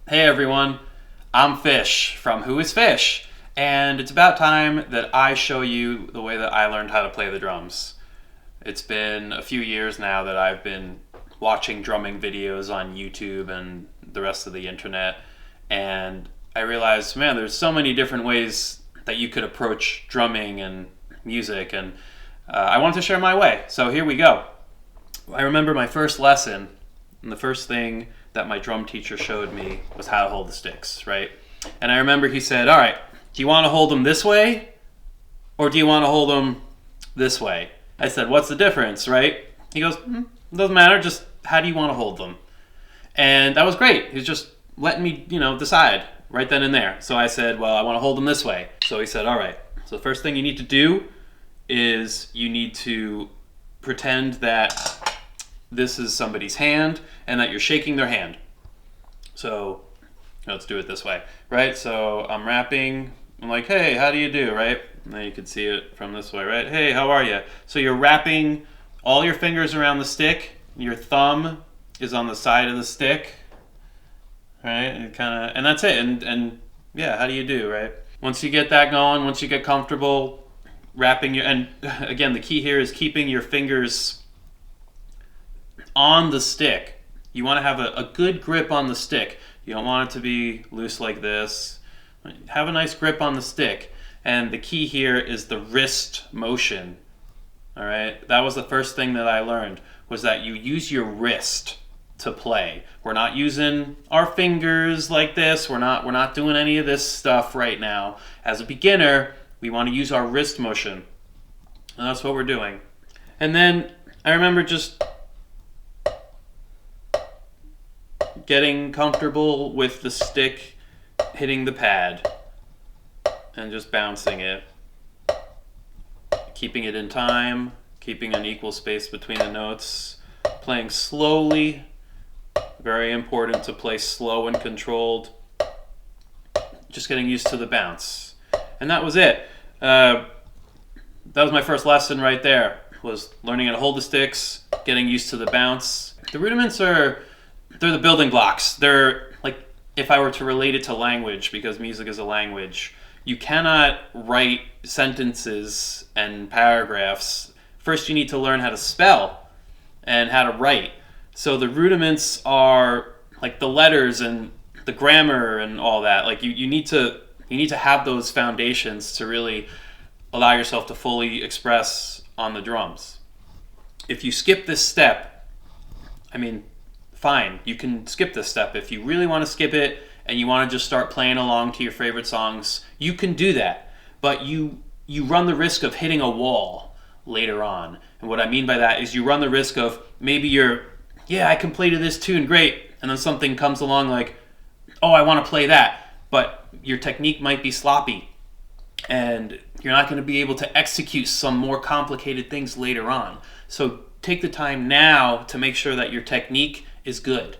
Hey everyone, I'm Fish from Who is Fish, and it's about time that I show you the way that I learned how to play the drums. It's been a few years now that I've been watching drumming videos on YouTube and the rest of the internet, and I realized, man, there's so many different ways that you could approach drumming and music, and I wanted to share my way, so here we go. I remember my first lesson, and the first thing that my drum teacher showed me was how to hold the sticks, right? And I remember he said, all right, do you want to hold them this way or do you want to hold them this way? I said, what's the difference, right? He goes, it doesn't matter, just how do you want to hold them? And that was great. He was just letting me, decide right then and there. So I said, well, I want to hold them this way. So he said, all right, so the first thing you need to do is you need to pretend that this is somebody's hand and that you're shaking their hand. So let's do it this way, right? So I'm rapping, I'm like, hey, how do you do, right? Now you can see it from this way, right? Hey, how are you? So you're wrapping all your fingers around the stick, your thumb is on the side of the stick, right? And that's it. And yeah, how do you do, right? Once you get that going, once you get comfortable wrapping and again, the key here is keeping your fingers on the stick. You want to have a good grip on the stick. You don't want it to be loose like this. Have a nice grip on the stick. And the key here is the wrist motion. All right, that was the first thing that I learned, was that you use your wrist to play. We're not using our fingers like this. We're not doing any of this stuff right now. As a beginner, we want to use our wrist motion. And that's what we're doing. And then I remember just getting comfortable with the stick hitting the pad and just bouncing it, keeping it in time, keeping an equal space between the notes, playing slowly. Very important to play slow and controlled. Just getting used to the bounce. And that was it. That was my first lesson right there, was learning how to hold the sticks, getting used to the bounce. The rudiments they're the building blocks. They're like, if I were to relate it to language, because music is a language, you cannot write sentences and paragraphs. First, you need to learn how to spell and how to write. So the rudiments are like the letters and the grammar and all that. Like you need to have those foundations to really allow yourself to fully express on the drums. If you skip this step, fine, you can skip this step. If you really want to skip it and you want to just start playing along to your favorite songs, you can do that. But you run the risk of hitting a wall later on. And what I mean by that is you run the risk of maybe I can play to this tune, great. And then something comes along like, oh, I want to play that. But your technique might be sloppy. And you're not going to be able to execute some more complicated things later on. So take the time now to make sure that your technique is good.